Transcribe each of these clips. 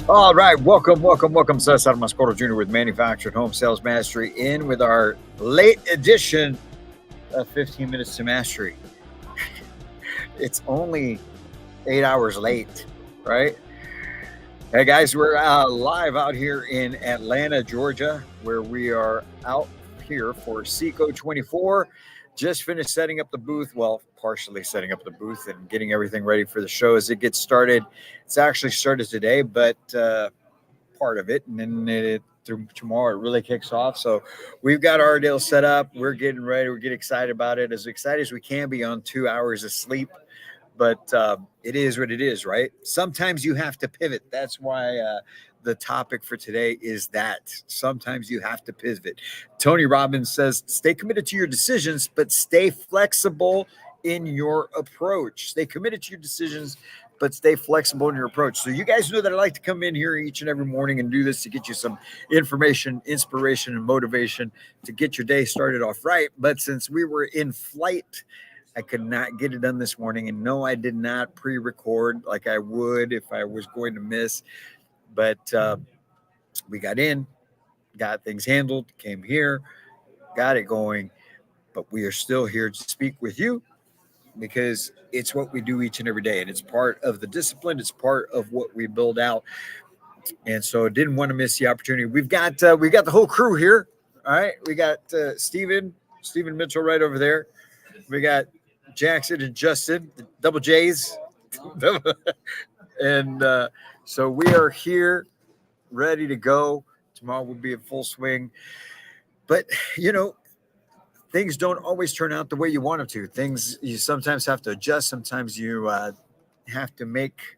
All right, welcome. Cesar Mascoro Jr. with Manufactured Home Sales Mastery in with our late edition of 15 Minutes to Mastery. It's only 8 hours late, right? Hey guys, we're live out here in Atlanta, Georgia, where we are out here for Seco 24. Just finished setting up the booth. Well, partially setting up the booth and getting everything ready for the show as it gets started. It's actually started today, but part of it, and then through tomorrow it really kicks off. So we've got our deal set up. We're getting ready. We're getting excited about it, as excited as we can be on 2 hours of sleep. But it is what it is, right? Sometimes you have to pivot. That's why the topic for today is that sometimes you have to pivot. Tony Robbins says, stay committed to your decisions, but stay flexible in your approach. Stay committed to your decisions, but stay flexible in your approach. So you guys know that I like to come in here each and every morning and do this to get you some information, inspiration, and motivation to get your day started off right. But since we were in flight, I could not get it done this morning. And no, I did not pre-record like I would if I was going to miss. But we got in, got things handled, came here, got it going. But we are still here to speak with you because it's what we do each and every day. And it's part of the discipline. It's part of what we build out. And so didn't want to miss the opportunity. We've got the whole crew here. All right. We got Stephen Mitchell right over there. We got Jackson and Justin, the double J's. And so we are here ready to go. Tomorrow will be in full swing. But, things don't always turn out the way you want them to. Things you sometimes have to adjust. Sometimes you have to make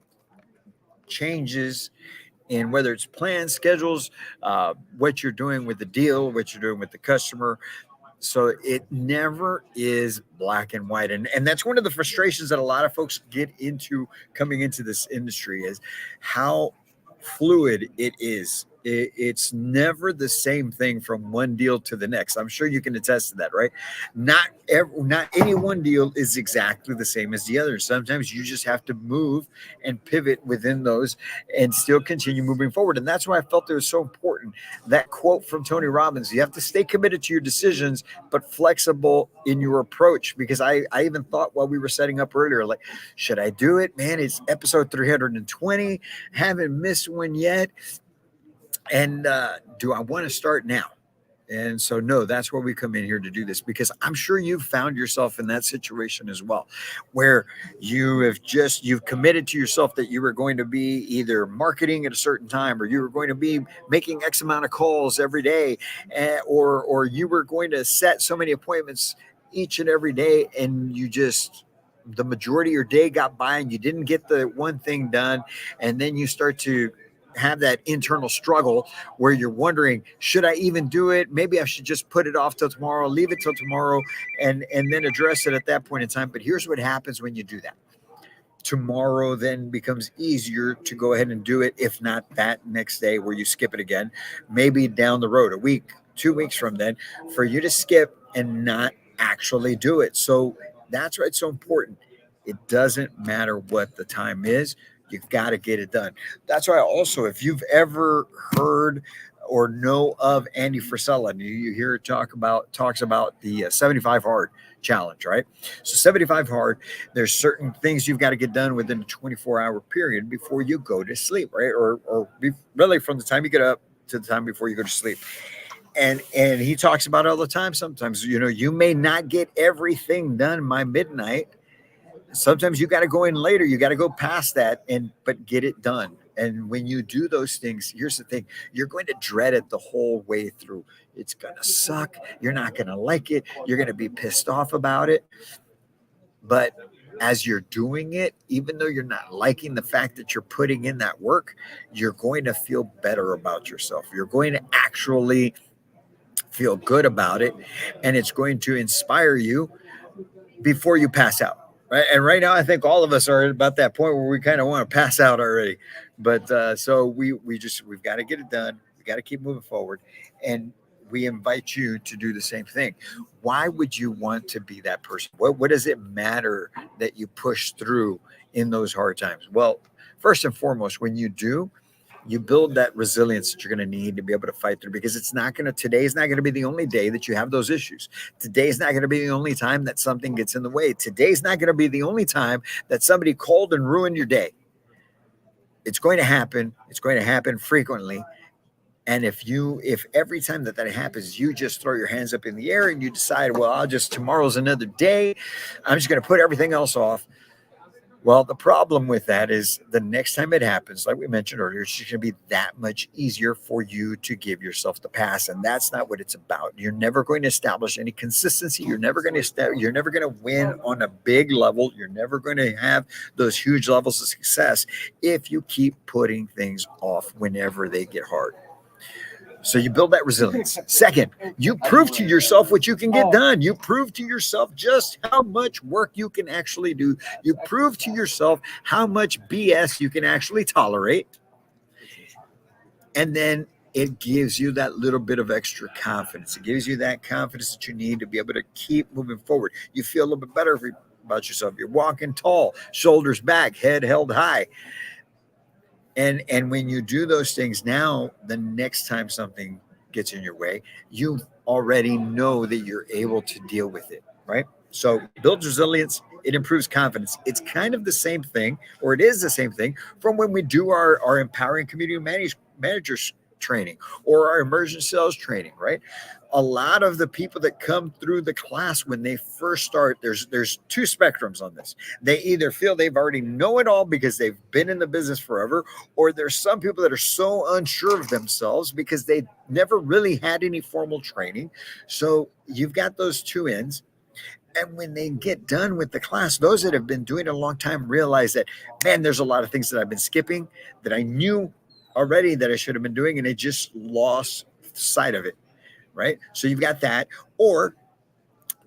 changes in whether it's plans, schedules, what you're doing with the deal, what you're doing with the customer. So it never is black and white. And that's one of the frustrations that a lot of folks get into coming into this industry is how fluid it is. It's never the same thing from one deal to the next. I'm sure you can attest to that, right? Not any one deal is exactly the same as the other. Sometimes you just have to move and pivot within those and still continue moving forward. And that's why I felt it was so important. That quote from Tony Robbins, you have to stay committed to your decisions, but flexible in your approach. Because I even thought while we were setting up earlier, like, should I do it? Man, it's episode 320. Haven't missed one yet. And do I want to start now? And so, no, that's where we come in here to do this, because I'm sure you've found yourself in that situation as well, where you've committed to yourself that you were going to be either marketing at a certain time, or you were going to be making X amount of calls every day, or you were going to set so many appointments each and every day, and the majority of your day got by and you didn't get the one thing done. And then you start to have that internal struggle where you're wondering, should I even do it? Maybe I should just put it off till tomorrow, leave it till tomorrow, and then address it at that point in time. But here's what happens when you do that. Tomorrow then becomes easier to go ahead and do it, if not that next day where you skip it again. Maybe down the road, a week, 2 weeks from then, for you to skip and not actually do it. So that's why it's so important. It doesn't matter what the time is. You've got to get it done. That's why also, if you've ever heard or know of Andy Frisella, and you hear it talks about the 75 hard challenge, right? So 75 hard, there's certain things you've got to get done within a 24-hour period before you go to sleep, right? Really from the time you get up to the time before you go to sleep. And he talks about it all the time. Sometimes, you may not get everything done by midnight. Sometimes you got to go in later. You got to go past that, but get it done. And when you do those things, here's the thing: you're going to dread it the whole way through. It's going to suck. You're not going to like it. You're going to be pissed off about it. But as you're doing it, even though you're not liking the fact that you're putting in that work, you're going to feel better about yourself. You're going to actually feel good about it, and it's going to inspire you before you pass out. Right. And right now, I think all of us are about that point where we kind of want to pass out already. But so we've got to get it done. We got to keep moving forward. And we invite you to do the same thing. Why would you want to be that person? What does it matter that you push through in those hard times? Well, first and foremost, when you do, You build that resilience that you're going to need to be able to fight through, because today is not going to be the only day that you have those issues. Today is not going to be the only time that something gets in the way. Today's not going to be the only time that somebody called and ruined your day. It's going to happen. It's going to happen frequently. And if every time that happens, you just throw your hands up in the air and you decide, well, tomorrow's another day, I'm just going to put everything else off. Well, the problem with that is the next time it happens, like we mentioned earlier, it's just going to be that much easier for you to give yourself the pass. And that's not what it's about. You're never going to establish any consistency. You're never going to win on a big level. You're never going to have those huge levels of success if you keep putting things off whenever they get hard. So you build that resilience. Second, you prove to yourself what you can get done. You prove to yourself just how much work you can actually do. You prove to yourself how much BS you can actually tolerate. And then it gives you that little bit of extra confidence. It gives you that confidence that you need to be able to keep moving forward. You feel a little bit better about yourself. You're walking tall, shoulders back, head held high. And when you do those things now, the next time something gets in your way, you already know that you're able to deal with it, right? So builds resilience. It improves confidence. It's kind of the same thing, or it is the same thing from when we do our empowering community managers training or our immersion sales training, right? A lot of the people that come through the class when they first start, there's two spectrums on this. They either feel they've already know it all because they've been in the business forever, or there's some people that are so unsure of themselves because they never really had any formal training. So you've got those two ends. And when they get done with the class, those that have been doing it a long time realize that, man, there's a lot of things that I've been skipping that I knew already that I should have been doing, and I just lost sight of it. Right? So you've got that, or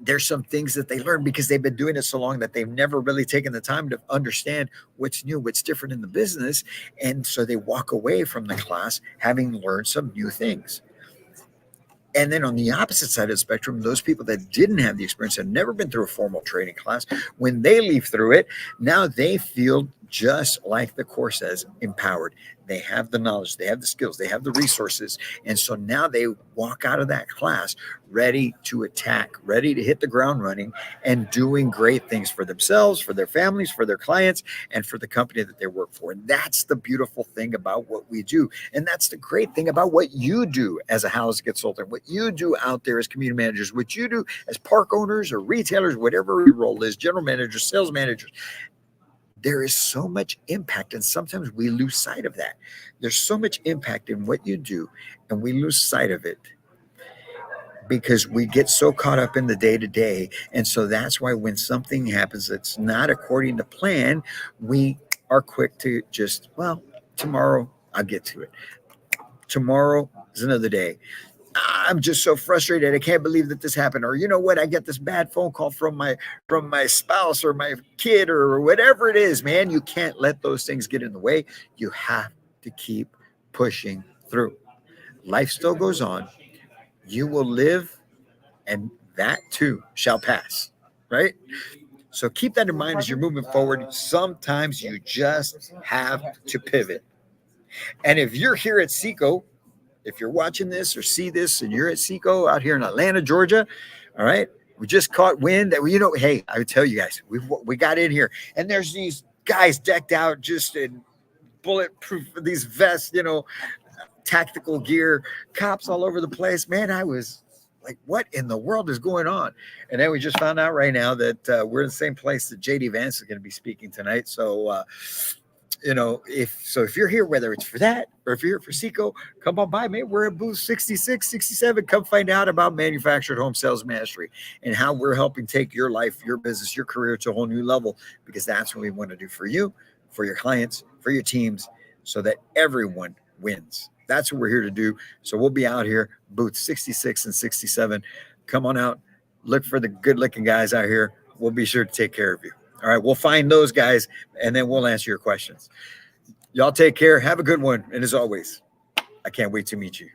there's some things that they learn because they've been doing it so long that they've never really taken the time to understand what's new, what's different in the business. And so they walk away from the class having learned some new things. And then on the opposite side of the spectrum, those people that didn't have the experience, have never been through a formal training class, when they leave through it, now they feel just like the course says, empowered. They have the knowledge, they have the skills, they have the resources. And so now they walk out of that class ready to attack, ready to hit the ground running and doing great things for themselves, for their families, for their clients, and for the company that they work for. And that's the beautiful thing about what we do. And that's the great thing about what you do as a housing consultant, what you do out there as community managers, what you do as park owners or retailers, whatever your role is, general managers, sales managers. There is so much impact, and sometimes we lose sight of that. There's so much impact in what you do, and we lose sight of it because we get so caught up in the day-to-day. And so that's why when something happens that's not according to plan, we are quick to just, well, tomorrow I'll get to it. Tomorrow is another day. I'm just so frustrated. I can't believe that this happened. Or, you know what? I get this bad phone call from my spouse or my kid or whatever it is, man. You can't let those things get in the way. You have to keep pushing through. Life still goes on. You will live, and that too shall pass, right? So keep that in mind as you're moving forward. Sometimes you just have to pivot. And if you're here at Seco, if you're watching this or see this and you're at Seco out here in Atlanta, Georgia, all right, we just caught wind that, you know, hey, I would tell you guys, we got in here and there's these guys decked out just in bulletproof, these vests, you know, tactical gear, cops all over the place. Man, I was like, what in the world is going on? And then we just found out right now that we're in the same place that JD Vance is going to be speaking tonight. So, you know, if you're here, whether it's for that or if you're here for Seco, come on by, man. We're at booth 66, 67. Come find out about Manufactured Home Sales Mastery and how we're helping take your life, your business, your career to a whole new level, because that's what we want to do for you, for your clients, for your teams, so that everyone wins. That's what we're here to do. So we'll be out here, booth 66 and 67. Come on out. Look for the good-looking guys out here. We'll be sure to take care of you. All right, we'll find those guys, and then we'll answer your questions. Y'all take care. Have a good one. And as always, I can't wait to meet you.